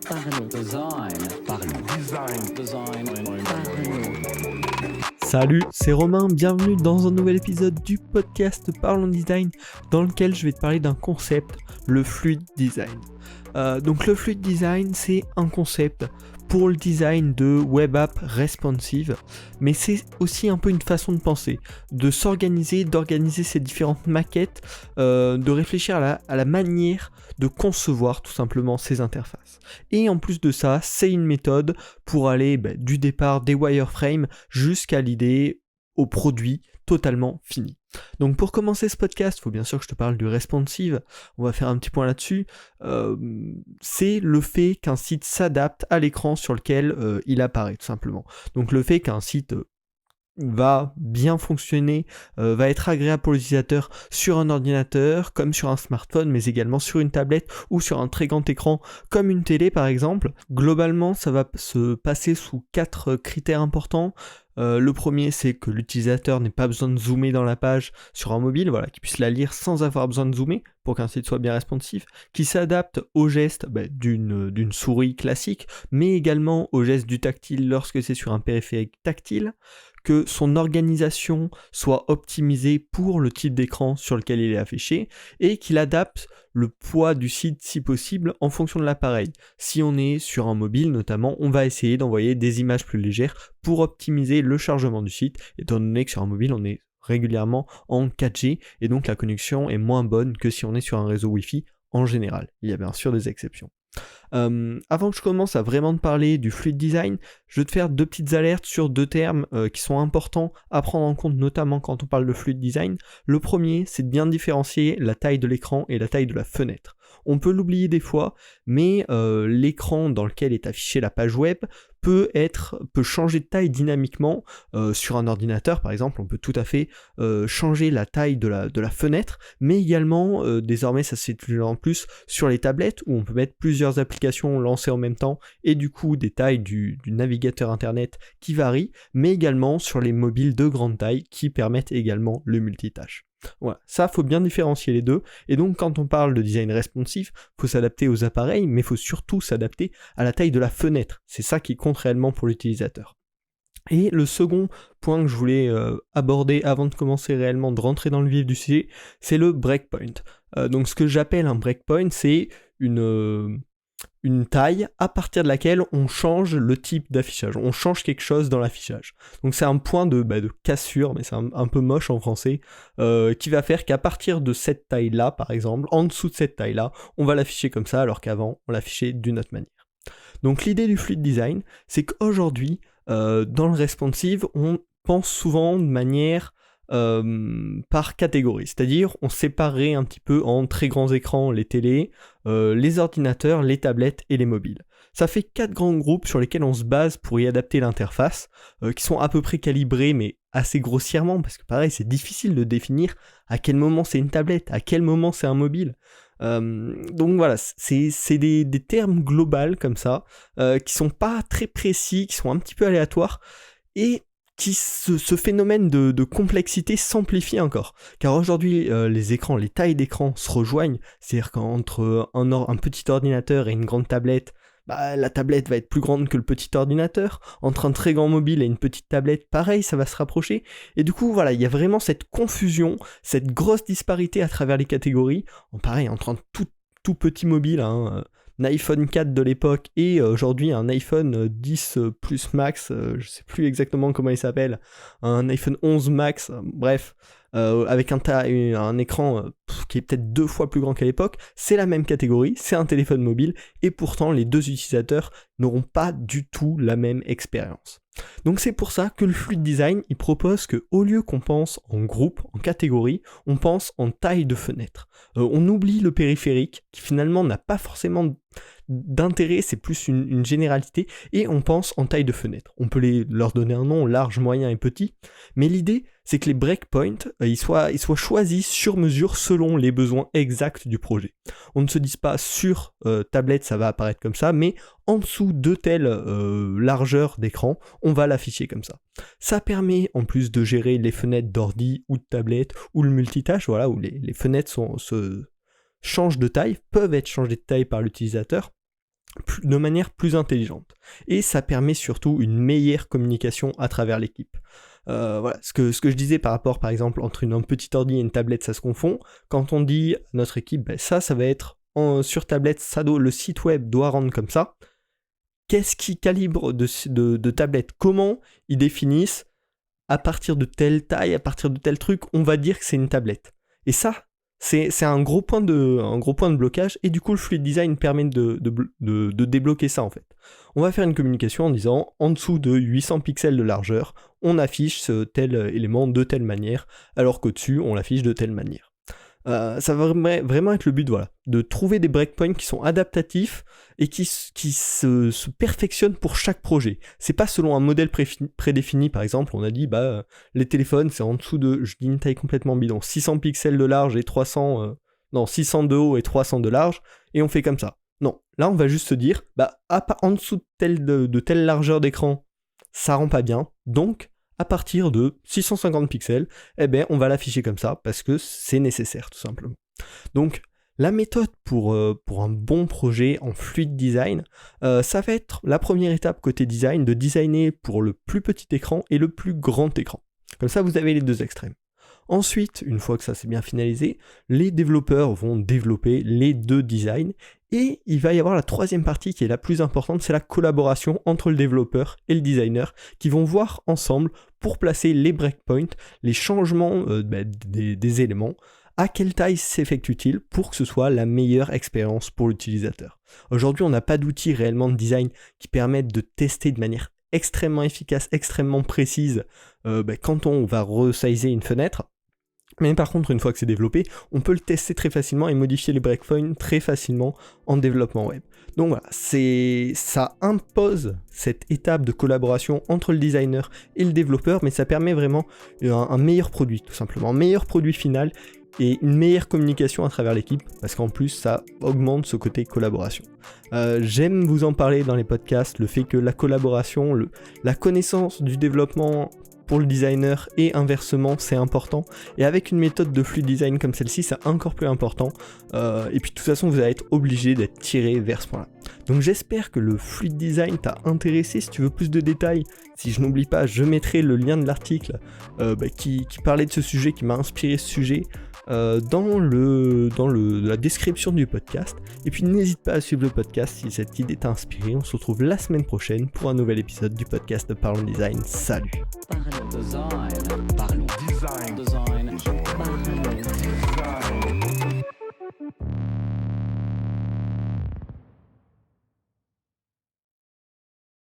Parlons. Salut, c'est Romain, bienvenue dans un nouvel épisode du podcast Parlons Design dans lequel je vais te parler d'un concept, le fluid design. Donc le fluid design, c'est un concept pour le design de web app responsive, mais c'est aussi un peu une façon de penser, de s'organiser, d'organiser ces différentes maquettes, de réfléchir à la manière de concevoir tout simplement ces interfaces. Et en plus de ça, c'est une méthode pour aller du départ des wireframes jusqu'à l'idée au produit totalement fini. Donc pour commencer ce podcast, il faut bien sûr que je te parle du responsive, on va faire un petit point là-dessus. C'est le fait qu'un site s'adapte à l'écran sur lequel il apparaît tout simplement. Donc le fait qu'un site va bien fonctionner, va être agréable pour l'utilisateur sur un ordinateur, comme sur un smartphone, mais également sur une tablette ou sur un très grand écran, comme une télé par exemple. Globalement, ça va se passer sous 4 critères importants. Le premier, c'est que l'utilisateur n'ait pas besoin de zoomer dans la page sur un mobile, voilà, qu'il puisse la lire sans avoir besoin de zoomer pour qu'un site soit bien responsive, qui s'adapte aux gestes d'une souris classique, mais également aux gestes du tactile lorsque c'est sur un périphérique tactile, que son organisation soit optimisée pour le type d'écran sur lequel il est affiché, et qu'il adapte le poids du site si possible en fonction de l'appareil. Si on est sur un mobile notamment, on va essayer d'envoyer des images plus légères pour optimiser le chargement du site, étant donné que sur un mobile on est régulièrement en 4G et donc la connexion est moins bonne que si on est sur un réseau Wi-Fi en général. Il y a bien sûr des exceptions. Avant que je commence à vraiment te parler du fluid design, je vais te faire 2 petites alertes sur 2 termes qui sont importants à prendre en compte, notamment quand on parle de fluid design. Le premier, c'est de bien différencier la taille de l'écran et la taille de la fenêtre. On peut l'oublier des fois, mais l'écran dans lequel est affichée la page web peut changer de taille dynamiquement. Sur un ordinateur par exemple, on peut tout à fait changer la taille de la fenêtre, mais également désormais ça c'est de plus en plus sur les tablettes où on peut mettre plusieurs applications lancées en même temps et du coup des tailles du navigateur internet qui varient, mais également sur les mobiles de grande taille qui permettent également le multitâche. Voilà, ça faut bien différencier les deux, et donc quand on parle de design responsive, faut s'adapter aux appareils, mais faut surtout s'adapter à la taille de la fenêtre, c'est ça qui compte réellement pour l'utilisateur. Et le second point que je voulais aborder avant de commencer réellement de rentrer dans le vif du sujet, c'est le breakpoint. Donc ce que j'appelle un breakpoint, c'est une taille à partir de laquelle on change le type d'affichage, on change quelque chose dans l'affichage. Donc c'est un point de cassure, mais c'est un peu moche en français, qui va faire qu'à partir de cette taille-là, par exemple, en dessous de cette taille-là, on va l'afficher comme ça, alors qu'avant, on l'affichait d'une autre manière. Donc l'idée du fluid design, c'est qu'aujourd'hui, dans le responsive, on pense souvent de manière par catégorie, c'est-à-dire on séparerait un petit peu en très grands écrans les télés, les ordinateurs, les tablettes et les mobiles. Ça fait 4 grands groupes sur lesquels on se base pour y adapter l'interface, qui sont à peu près calibrés mais assez grossièrement, parce que pareil c'est difficile de définir à quel moment c'est une tablette, à quel moment c'est un mobile. Donc voilà, c'est des termes globaux comme ça, qui sont pas très précis, qui sont un petit peu aléatoires, et qui ce phénomène de complexité s'amplifie encore. Car aujourd'hui, les écrans, les tailles d'écran se rejoignent, c'est-à-dire qu'entre un petit ordinateur et une grande tablette, la tablette va être plus grande que le petit ordinateur. Entre un très grand mobile et une petite tablette, pareil, ça va se rapprocher. Et du coup, voilà, il y a vraiment cette confusion, cette grosse disparité à travers les catégories. Pareil, entre un tout petit mobile, un iPhone 4 de l'époque et aujourd'hui un iPhone 10 Plus Max, je sais plus exactement comment il s'appelle, un iPhone 11 Max, bref, avec un écran qui est peut-être 2 fois plus grand qu'à l'époque, c'est la même catégorie, c'est un téléphone mobile, et pourtant les 2 utilisateurs n'auront pas du tout la même expérience. Donc c'est pour ça que le fluid design, il propose que au lieu qu'on pense en groupe, en catégorie, on pense en taille de fenêtre. On oublie le périphérique, qui finalement n'a pas forcément d'intérêt, c'est plus une généralité, et on pense en taille de fenêtre. On peut leur donner un nom large, moyen et petit, mais l'idée c'est que les breakpoints, ils soient choisis sur mesure selon les besoins exacts du projet. On ne se dise pas sur tablette ça va apparaître comme ça, mais en dessous de telle largeur d'écran, on va l'afficher comme ça. Ça permet en plus de gérer les fenêtres d'ordi ou de tablette ou le multitâche, voilà, où les fenêtres se changent de taille, peuvent être changées de taille par l'utilisateur. de manière plus intelligente. Et ça permet surtout une meilleure communication à travers l'équipe. Voilà, ce que je disais par rapport, par exemple, entre un petit ordi et une tablette, ça se confond. Quand on dit à notre équipe, ça va être sur tablette, le site web doit rendre comme ça. Qu'est-ce qui calibre de tablette? Comment ils définissent à partir de telle taille, à partir de tel truc, on va dire que c'est une tablette. Et ça, c'est un gros point de blocage, et du coup le fluid design permet de débloquer ça en fait. On va faire une communication en disant en dessous de 800 pixels de largeur, on affiche ce tel élément de telle manière, alors qu'au-dessus on l'affiche de telle manière. Ça va vraiment être le but, voilà, de trouver des breakpoints qui sont adaptatifs et qui se perfectionnent pour chaque projet. C'est pas selon un modèle prédéfini, par exemple, on a dit, les téléphones, c'est en dessous de, je dis une taille complètement bidon, 600 pixels de large et 600 de haut et 300 de large, et on fait comme ça. Non, là on va juste se dire, en dessous de telle largeur d'écran, ça rend pas bien, donc à partir de 650 pixels, on va l'afficher comme ça, parce que c'est nécessaire, tout simplement. Donc, la méthode pour un bon projet en fluid design, ça va être la première étape côté design, de designer pour le plus petit écran et le plus grand écran. Comme ça, vous avez les deux extrêmes. Ensuite, une fois que ça c'est bien finalisé, les développeurs vont développer les deux designs, et il va y avoir la troisième partie qui est la plus importante, c'est la collaboration entre le développeur et le designer, qui vont voir ensemble pour placer les breakpoints, les changements des éléments, à quelle taille s'effectue-t-il pour que ce soit la meilleure expérience pour l'utilisateur. Aujourd'hui, on n'a pas d'outils réellement de design qui permettent de tester de manière extrêmement efficace, extrêmement précise, quand on va resizer une fenêtre. Mais par contre, une fois que c'est développé, on peut le tester très facilement et modifier les breakpoints très facilement en développement web. Donc voilà, ça impose cette étape de collaboration entre le designer et le développeur, mais ça permet vraiment un meilleur produit, tout simplement, un meilleur produit final et une meilleure communication à travers l'équipe, parce qu'en plus ça augmente ce côté collaboration. J'aime vous en parler dans les podcasts, le fait que la collaboration, la connaissance du développement pour le designer et inversement, c'est important, et avec une méthode de fluid design comme celle-ci, c'est encore plus important, et puis de toute façon vous allez être obligé d'être tiré vers ce point-là. Donc j'espère que le fluid design t'a intéressé. Si tu veux plus de détails, si je n'oublie pas, je mettrai le lien de l'article qui parlait de ce sujet, qui m'a inspiré ce sujet, dans la description du podcast. Et puis n'hésite pas à suivre le podcast si cette idée t'a inspiré. On se retrouve la semaine prochaine pour un nouvel épisode du podcast Parlons Design. Salut.